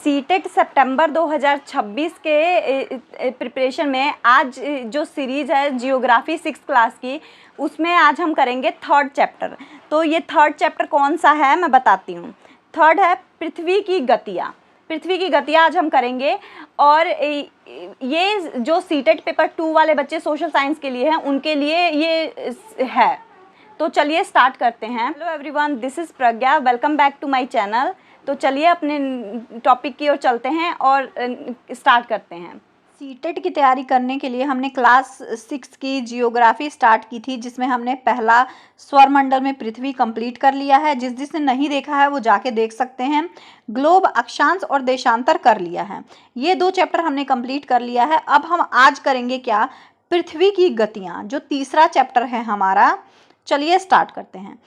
CTET सितंबर 2026 के preparation में आज जो सीरीज़ है जियोग्राफी 6 क्लास की, उसमें आज हम करेंगे थर्ड चैप्टर। तो ये थर्ड चैप्टर कौन सा है मैं बताती हूँ। थर्ड है पृथ्वी की गतियाँ। पृथ्वी की गतियाँ आज हम करेंगे। और ये जो सीटेट पेपर 2 वाले बच्चे सोशल साइंस के लिए हैं, उनके लिए ये है। तो चलिए स्टार्ट करते हैं। Hello everyone, this is Pragya, welcome back to my channel. तो चलिए अपने टॉपिक की ओर चलते हैं और स्टार्ट करते हैं। सीटेट की तैयारी करने के लिए हमने क्लास 6 की जियोग्राफी स्टार्ट की थी, जिसमें हमने पहला स्वरमंडल में पृथ्वी कंप्लीट कर लिया है। जिसने नहीं देखा है वो जाके देख सकते हैं। ग्लोब, अक्षांश और देशांतर कर लिया है। ये 2 चैप्टर हमने कंप्लीट कर लिया है। अब हम आज करेंगे क्या, पृथ्वी की गतियाँ, जो तीसरा चैप्टर है हमारा। चलिए स्टार्ट करते हैं।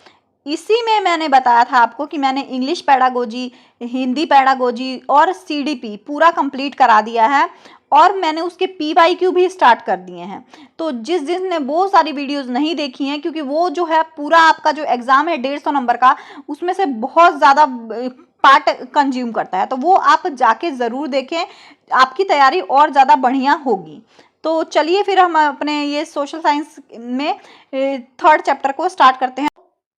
इसी में मैंने बताया था आपको कि मैंने इंग्लिश पैडागोजी, हिंदी पैडागोजी और सीडीपी पूरा कंप्लीट करा दिया है, और मैंने उसके पीवाईक्यू भी स्टार्ट कर दिए हैं। तो जिसने वो सारी वीडियोस नहीं देखी हैं, क्योंकि वो जो है पूरा आपका जो एग्जाम है 150 नंबर का, उसमें से बहुत ज़्यादा पार्ट कंज्यूम करता है, तो वो आप जाके ज़रूर देखें, आपकी तैयारी और ज़्यादा बढ़िया होगी। तो चलिए फिर हम अपने ये सोशल साइंस में थर्ड चैप्टर को स्टार्ट करते हैं।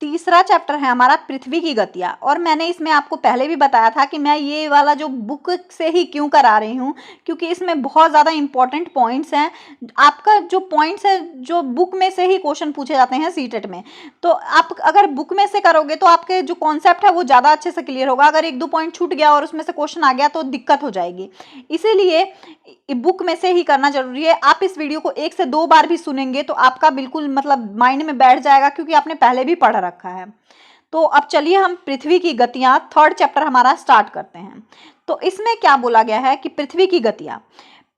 तीसरा चैप्टर है हमारा पृथ्वी की गतियाँ, और मैंने इसमें आपको पहले भी बताया था कि मैं ये वाला जो बुक से ही क्यों करा रही हूँ, क्योंकि इसमें बहुत ज़्यादा इंपॉर्टेंट पॉइंट्स हैं। आपका जो पॉइंट्स है, जो बुक में से ही क्वेश्चन पूछे जाते हैं सीटेट में, तो आप अगर बुक में से करोगे तो आपके जो कॉन्सेप्ट है वो ज़्यादा अच्छे से क्लियर होगा। अगर 1-2 पॉइंट छूट गया और उसमें से क्वेश्चन आ गया तो दिक्कत हो जाएगी। इसीलिए बुक में से ही करना जरूरी है। आप इस वीडियो को 1 से 2 बार भी सुनेंगे तो आपका बिल्कुल मतलब माइंड में बैठ जाएगा, क्योंकि आपने पहले भी पढ़ रखा है। तो अब चलिए हम पृथ्वी की गतियां थर्ड चैप्टर हमारा स्टार्ट करते हैं। तो इसमें क्या बोला गया है कि पृथ्वी की गतियां,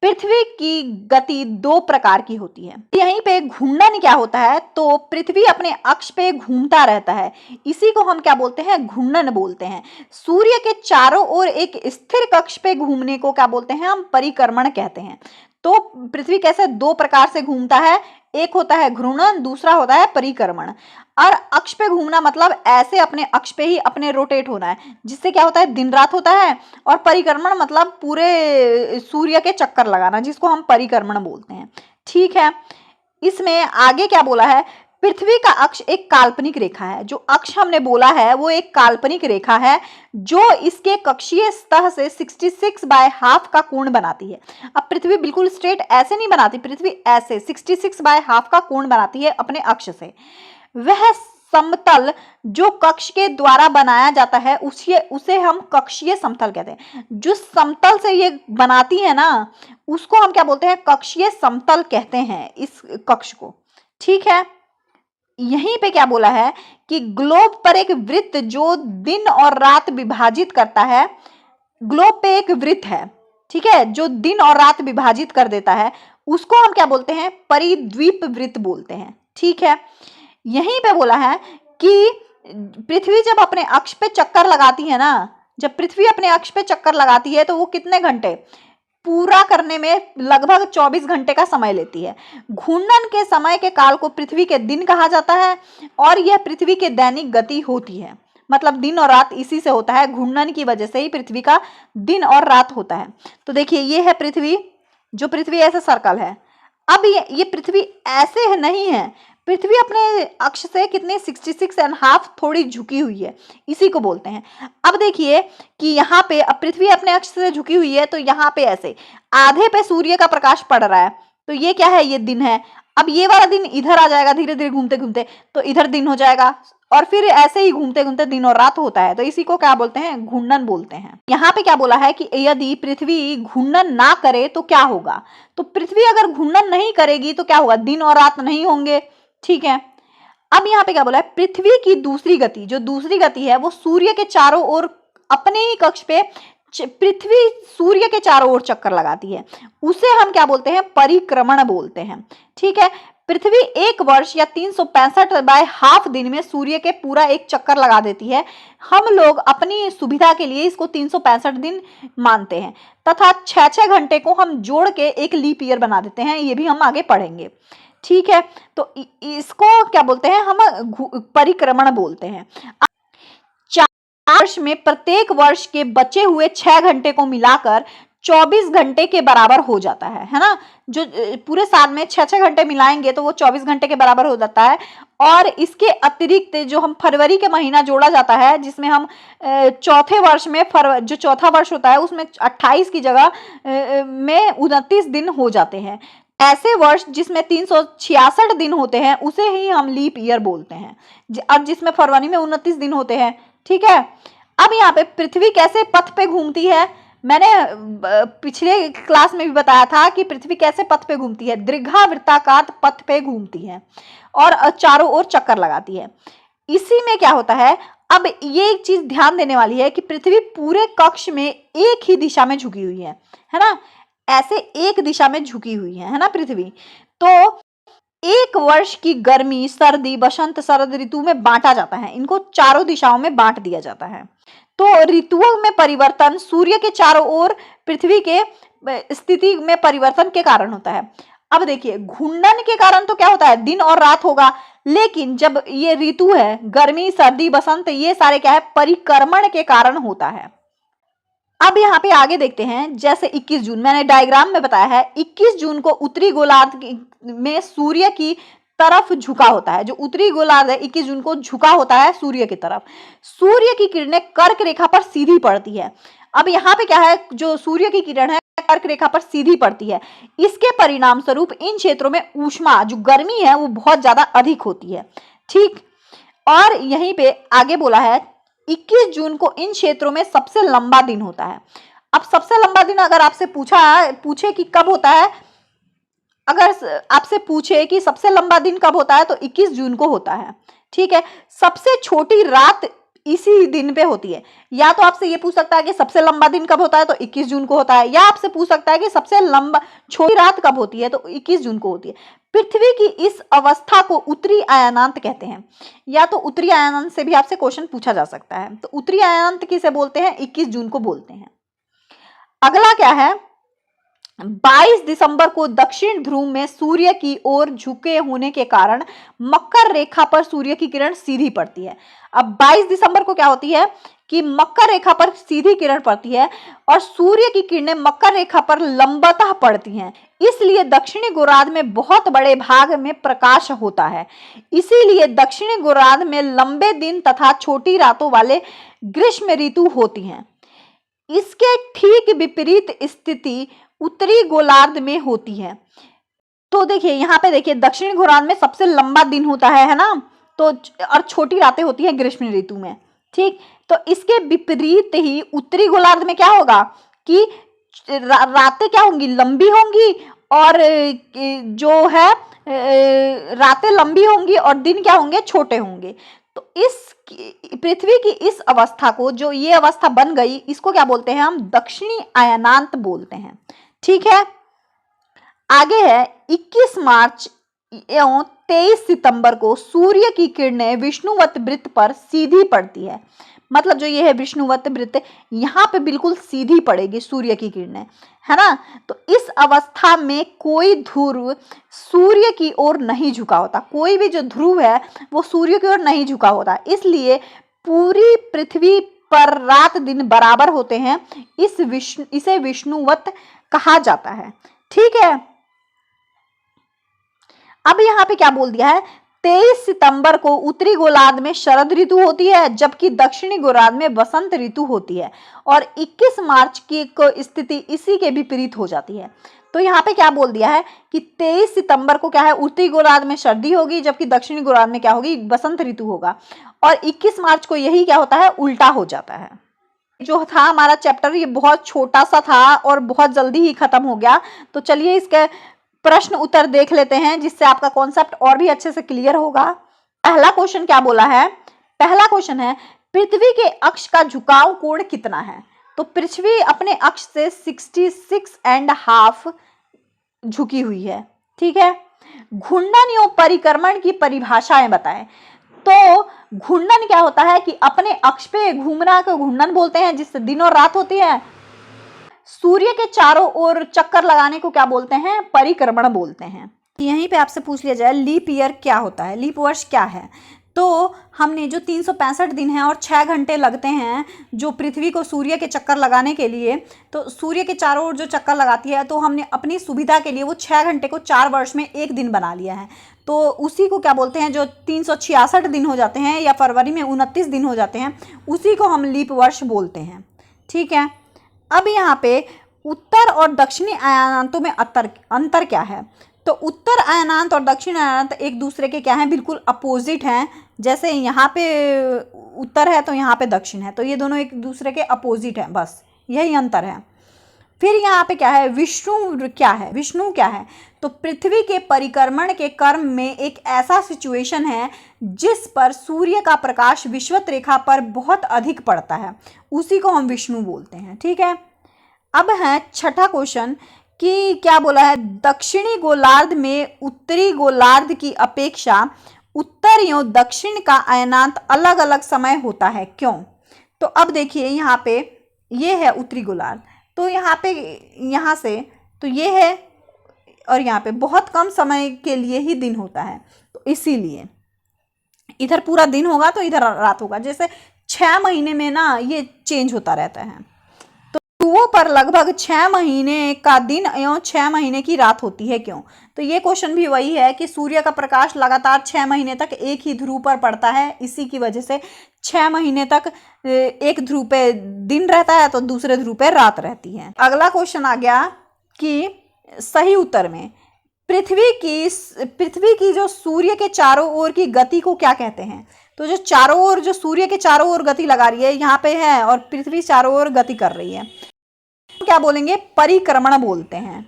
पृथ्वी की गति 2 प्रकार की होती है। यहीं पे घूर्णन क्या होता है, तो पृथ्वी अपने अक्ष पे घूमता रहता है, इसी को हम क्या बोलते हैं, घूर्णन बोलते हैं। सूर्य के चारों ओर एक स्थिर कक्ष पे घूमने को क्या बोलते हैं, हम परिक्रमण कहते हैं। तो पृथ्वी कैसे 2 प्रकार से घूमता है, एक होता है घूर्णन, दूसरा होता है परिक्रमण। और अक्ष पे घूमना मतलब ऐसे अपने अक्ष पे ही अपने रोटेट होना है, जिससे क्या होता है, दिन रात होता है। और परिक्रमण मतलब पूरे सूर्य के चक्कर लगाना, जिसको हम परिक्रमण बोलते हैं। ठीक है, इसमें आगे क्या बोला है, पृथ्वी का अक्ष एक काल्पनिक रेखा है। जो अक्ष हमने बोला है वो एक काल्पनिक रेखा है, जो इसके कक्षीय सतह से 66/2 का कोण बनाती है। अब पृथ्वी बिल्कुल स्ट्रेट ऐसे नहीं बनाती, पृथ्वी ऐसे 66/2 का कोण बनाती है अपने अक्ष से। वह समतल जो कक्ष के द्वारा बनाया जाता है उसे हम कक्षीय समतल कहते हैं। जो समतल से ये बनाती है ना, उसको हम क्या बोलते हैं, कक्षीय समतल कहते हैं इस कक्ष को। ठीक है, यहीं पे क्या बोला है कि ग्लोब पर एक वृत्त जो दिन और रात विभाजित करता है, ग्लोब पे एक वृत्त है, ठीक है, जो दिन और रात विभाजित कर देता है, उसको हम क्या बोलते हैं, परिद्वीप वृत्त बोलते हैं। ठीक है, यहीं पे बोला है कि पृथ्वी जब अपने अक्ष पे चक्कर लगाती है ना, जब पृथ्वी अपने अक्ष पे चक्कर लगाती है तो वो कितने घंटे पूरा करने में लगभग 24 घंटे का समय लेती है। घूर्णन के समय के काल को पृथ्वी के दिन कहा जाता है, और यह पृथ्वी के दैनिक गति होती है। मतलब दिन और रात इसी से होता है, घूर्णन की वजह से ही पृथ्वी का दिन और रात होता है। तो देखिए ये है पृथ्वी, जो पृथ्वी ऐसा सर्कल है। अब ये पृथ्वी ऐसे नहीं है, पृथ्वी अपने अक्ष से कितने 66.5 थोड़ी झुकी हुई है, इसी को बोलते हैं। अब देखिए कि यहाँ पे अब पृथ्वी अपने अक्ष से झुकी हुई है, तो यहाँ पे ऐसे आधे पे सूर्य का प्रकाश पड़ रहा है, तो ये क्या है, ये दिन है। अब ये वाला दिन इधर आ जाएगा, धीरे धीरे घूमते घूमते तो इधर दिन हो जाएगा, और फिर ऐसे ही घूमते घूमते दिन और रात होता है। तो इसी को क्या बोलते हैं, घूर्णन बोलते हैं। यहाँ पे क्या बोला है कि यदि पृथ्वी घूर्णन ना करे तो क्या होगा, तो पृथ्वी अगर घूर्णन नहीं करेगी तो क्या होगा, दिन और रात नहीं होंगे। ठीक है, अब यहाँ पे क्या बोला है, पृथ्वी की दूसरी गति, जो दूसरी गति है वो सूर्य के चारों ओर अपने ही कक्ष पे पृथ्वी सूर्य के चारों ओर चक्कर लगाती है, उसे हम क्या बोलते हैं, परिक्रमण बोलते हैं। ठीक है, पृथ्वी 1 वर्ष या 365/2 दिन में सूर्य के पूरा एक चक्कर लगा देती है। हम लोग अपनी सुविधा के लिए इसको 365 दिन मानते हैं, तथा 6-6 घंटे को हम जोड़ के एक लीप ईयर बना देते हैं, ये भी हम आगे पढ़ेंगे। ठीक है, तो इसको क्या बोलते हैं, हम परिक्रमण बोलते हैं। वर्ष में प्रत्येक वर्ष के बचे हुए 6 घंटे को मिलाकर 24 घंटे के बराबर हो जाता है ना। जो पूरे साल में 6-6 घंटे मिलाएंगे तो वो 24 घंटे के बराबर हो जाता है। और इसके अतिरिक्त जो हम फरवरी के महीना जोड़ा जाता है, जिसमें हम चौथे वर्ष में जो चौथा वर्ष होता है उसमें 28 की जगह में 29 दिन हो जाते हैं। ऐसे वर्ष जिसमें 366 दिन होते हैं उसे ही हम लीप ईयर बोलते हैं। अब जिसमें फरवरी में 29 दिन होते हैं, ठीक है। अब यहाँ पे पृथ्वी कैसे पथ पे घूमती है, मैंने पिछले क्लास में भी बताया था कि पृथ्वी कैसे पथ पे घूमती है। दीर्घावृत्ताकार पथ पे घूमती है और चारों ओर चक्कर लगाती है। इसी में क्या होता है, अब ये एक चीज ध्यान देने वाली है कि पृथ्वी पूरे कक्ष में एक ही दिशा में झुकी हुई है ना। ऐसे एक दिशा में झुकी हुई है ना पृथ्वी। तो एक वर्ष की गर्मी, सर्दी, बसंत, शरद ऋतु में बांटा जाता है। इनको चारों दिशाओं में बांट दिया जाता है। तो ऋतुओं में परिवर्तन सूर्य के चारों ओर पृथ्वी के स्थिति में परिवर्तन के कारण होता है। अब देखिए, घूर्णन के कारण तो क्या होता है, दिन और रात होगा। लेकिन जब ये ऋतु है, गर्मी, सर्दी, बसंत, ये सारे क्या है, परिक्रमण के कारण होता है। अब यहाँ पे आगे देखते हैं, जैसे 21 जून मैंने डायग्राम में बताया है, 21 जून को उत्तरी गोलार्ध में सूर्य की तरफ झुका होता है। जो उत्तरी गोलार्ध है 21 जून को झुका होता है सूर्य की तरफ। सूर्य की किरणें कर्क रेखा पर सीधी पड़ती है। अब यहाँ पे क्या है, जो सूर्य की किरण है कर्क रेखा पर सीधी पड़ती है। इसके परिणाम स्वरूप इन क्षेत्रों में ऊष्मा, जो गर्मी है, वो बहुत ज्यादा अधिक होती है, ठीक। और यहीं पे आगे बोला है 21 जून को इन क्षेत्रों में सबसे लंबा दिन होता है। अब सबसे लंबा दिन अगर आपसे पूछे कि कब होता है, अगर आपसे पूछे कि सबसे लंबा दिन कब होता है तो 21 जून को होता है, ठीक है। सबसे छोटी रात इसी दिन पे होती है। या तो आपसे ये पूछ सकता है कि सबसे लंबा दिन कब होता है तो 21 जून को होता है, या आपसे पूछ सकता है कि सबसे लंबा छोटी रात कब होती है तो 21 जून को होती है। पृथ्वी की इस अवस्था को उत्तरी अयनांत कहते हैं। या तो उत्तरी अयनांत से भी आपसे क्वेश्चन पूछा जा सकता है। तो उत्तरी अयनांत किसे बोलते हैं, 21 जून को बोलते हैं। अगला क्या है, 22 दिसंबर को दक्षिण ध्रुव में सूर्य की ओर झुके होने के कारण मकर रेखा पर सूर्य की किरण सीधी पड़ती है। अब 22 दिसंबर को क्या होती है कि मकर रेखा पर सीधी किरण पड़ती है और सूर्य की किरणें मकर रेखा पर लंबतः पड़ती हैं। इसलिए दक्षिणी गोलार्ध में बहुत बड़े भाग में प्रकाश होता है। इसीलिए दक्षिणी गोलार्ध में लंबे दिन तथा छोटी रातों वाले ग्रीष्म ऋतु होती हैं। इसके ठीक विपरीत स्थिति उत्तरी गोलार्ध में होती है। तो देखिए यहाँ पे देखिए, दक्षिणी गोलार्ध में सबसे लंबा दिन होता है ना, तो और छोटी रातें होती हैं ग्रीष्म ऋतु में, ठीक। तो इसके विपरीत ही उत्तरी गोलार्ध में क्या होगा कि रातें क्या होंगी, लंबी होंगी, और जो है रातें लंबी होंगी और दिन क्या होंगे, छोटे होंगे। तो इस पृथ्वी की इस अवस्था को, जो ये अवस्था बन गई, इसको क्या बोलते हैं हम, दक्षिणी अयनांत बोलते हैं, ठीक है। आगे है 21 मार्च एवं 23 सितंबर को सूर्य की किरणें विष्णुवत वृत्त पर सीधी पड़ती है। मतलब जो ये है विष्णुवत वृत्त, यहाँ पे बिल्कुल सीधी पड़ेगी सूर्य की किरणें, है ना। तो इस अवस्था में कोई ध्रुव सूर्य की ओर नहीं झुका होता। कोई भी जो ध्रुव है वो सूर्य की ओर नहीं झुका होता। इसलिए पूरी पृथ्वी पर रात दिन बराबर होते हैं। इसे विष्णुवत कहा जाता है, ठीक है। अब यहाँ पे क्या बोल दिया है, 23 सितंबर को उत्तरी गोलार्ध में शरद ऋतु होती है, जबकि दक्षिणी गोलार्ध में वसंत ऋतु होती है। और 21 मार्च की स्थिति इसी के विपरीत हो जाती है। तो यहाँ पे क्या बोल दिया है कि 23 सितंबर को क्या है, उत्तरी गोलार्ध में सर्दी होगी, जबकि दक्षिणी गोलार्ध में क्या होगी, वसंत ऋतु होगा। और 21 मार्च को यही क्या होता है, उल्टा हो जाता है। जो था हमारा चैप्टर, ये बहुत छोटा सा था और बहुत जल्दी ही खत्म हो गया। तो चलिए इसके प्रश्न उत्तर देख लेते हैं, जिससे आपका कॉन्सेप्ट और भी अच्छे से क्लियर होगा। पहला क्वेश्चन क्या बोला है, पहला क्वेश्चन है पृथ्वी के अक्ष का झुकाव कोण कितना है। तो पृथ्वी अपने अक्ष से 66.5 झुकी हुई है, ठीक है। घूर्णन एवं परिक्रमण की परिभाषाएं बताएं। तो घूर्णन क्या होता है कि अपने अक्ष पे घूमना को घूर्णन बोलते हैं, जिससे दिन और रात होती है। सूर्य के चारों ओर चक्कर लगाने को क्या बोलते हैं, परिक्रमण बोलते हैं। यहीं पे आपसे पूछ लिया जाए लीप ईयर क्या होता है, लीप वर्ष क्या है। तो हमने जो 365 दिन हैं और 6 घंटे लगते हैं जो पृथ्वी को सूर्य के चक्कर लगाने के लिए, तो सूर्य के चारों ओर जो चक्कर लगाती है, तो हमने अपनी सुविधा के लिए वो 6 घंटे को 4 वर्ष में एक दिन बना लिया है। तो उसी को क्या बोलते हैं, जो 366 दिन हो जाते हैं या फरवरी में 29 दिन हो जाते हैं, उसी को हम लीप वर्ष बोलते हैं। ठीक है, अब यहाँ पे उत्तर और दक्षिणी अयानांतों में अंतर क्या है? तो उत्तर अयनांत और दक्षिण अयनांत एक दूसरे के क्या हैं, बिल्कुल अपोजिट हैं। जैसे यहाँ पे उत्तर है तो यहाँ पे दक्षिण है, तो ये दोनों एक दूसरे के अपोजिट हैं, बस यही अंतर है। फिर यहाँ पे क्या है, विष्णु क्या है? विष्णु क्या है? तो पृथ्वी के परिक्रमण के क्रम में एक ऐसा सिचुएशन है जिस पर सूर्य का प्रकाश विषुवत रेखा पर बहुत अधिक पड़ता है, उसी को हम विष्णु बोलते हैं। ठीक है, अब है छठा क्वेश्चन कि क्या बोला है, दक्षिणी गोलार्ध में उत्तरी गोलार्ध की अपेक्षा उत्तर एवं दक्षिण का अयनांत अलग अलग समय होता है, क्यों? तो अब देखिए यहाँ पे ये है उत्तरी गोलार्ध, तो यहाँ पे यहाँ से तो ये है और यहाँ पे बहुत कम समय के लिए ही दिन होता है, तो इसीलिए इधर पूरा दिन होगा तो इधर रात होगा। जैसे 6 महीने में ना ये चेंज होता रहता है, तो ध्रुवों पर लगभग 6 महीने का दिन एवं 6 महीने की रात होती है, क्यों? तो ये क्वेश्चन भी वही है कि सूर्य का प्रकाश लगातार 6 महीने तक एक ही ध्रुव पर पड़ता है, इसी की वजह से 6 महीने तक एक ध्रुव पे दिन रहता है तो दूसरे ध्रुव पे रात रहती है। अगला क्वेश्चन आ गया कि सही उत्तर में पृथ्वी की जो सूर्य के चारों ओर की गति को क्या कहते हैं? तो जो चारों ओर, जो सूर्य के चारों ओर गति लगा रही है यहाँ पे है और पृथ्वी चारों ओर गति कर रही है, क्या बोलेंगे? परिक्रमण बोलते हैं।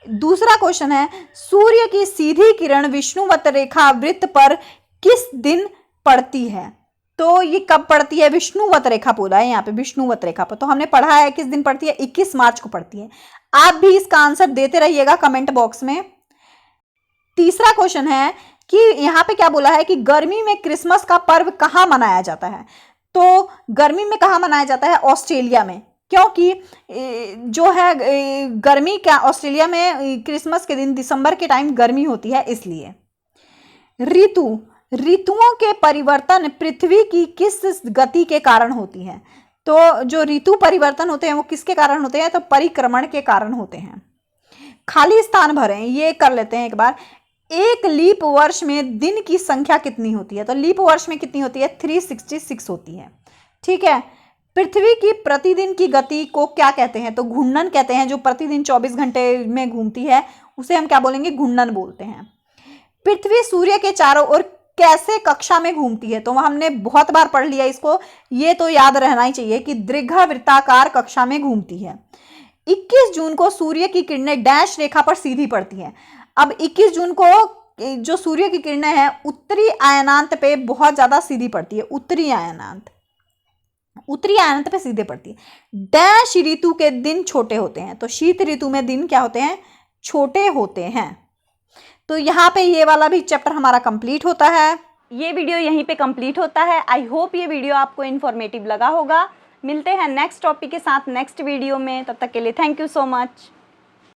दूसरा क्वेश्चन है, सूर्य की सीधी किरण विष्णुवत रेखा वृत्त पर किस दिन पड़ती है? तो ये कब पड़ती है? विष्णुवत रेखा बोला है यहाँ पे, विष्णुवत रेखा पर, तो हमने पढ़ा है किस दिन पड़ती है, 21 मार्च को पड़ती है। आप भी इसका आंसर देते रहिएगा कमेंट बॉक्स में। तीसरा क्वेश्चन है कि यहाँ पे क्या बोला है कि गर्मी में क्रिसमस का पर्व कहाँ मनाया जाता है? तो गर्मी में कहाँ मनाया जाता है? ऑस्ट्रेलिया में, क्योंकि जो है गर्मी क्या, ऑस्ट्रेलिया में क्रिसमस के दिन दिसंबर के टाइम गर्मी होती है, इसलिए। ऋतुओं के परिवर्तन पृथ्वी की किस गति के कारण होती है? तो जो ऋतु परिवर्तन होते हैं वो किसके कारण होते हैं? तो परिक्रमण के कारण होते हैं। खाली स्थान भरें, ये कर लेते हैं एक बार। एक लीप वर्ष में दिन की संख्या कितनी होती है? तो लीप वर्ष में कितनी होती है? 366 होती है। ठीक है, पृथ्वी की प्रतिदिन की गति को क्या कहते हैं? तो घूर्णन कहते हैं। जो प्रतिदिन 24 घंटे में घूमती है उसे हम क्या बोलेंगे? घूर्णन बोलते हैं। पृथ्वी सूर्य के चारों ओर कैसे कक्षा में घूमती है? तो हमने बहुत बार पढ़ लिया इसको, ये तो याद रहना ही चाहिए कि दीर्घवृत्ताकार कक्षा में घूमती है। 21 जून को सूर्य की किरणें डैश रेखा पर सीधी पड़ती हैं। अब 21 जून को जो सूर्य की किरणें हैं उत्तरी अयनांत पे बहुत ज्यादा सीधी पड़ती है, उत्तरी अयनांत पे सीधे पड़ती है। डैश ऋतु के दिन छोटे होते हैं, तो शीत ऋतु में दिन क्या होते हैं? छोटे होते हैं। तो यहाँ पे ये वाला भी चैप्टर हमारा कंप्लीट होता है। ये वीडियो यहीं पे कंप्लीट होता है। आई होप ये वीडियो आपको इन्फॉर्मेटिव लगा होगा। मिलते हैं नेक्स्ट टॉपिक के साथ नेक्स्ट वीडियो में, तब तक के लिए थैंक यू सो मच।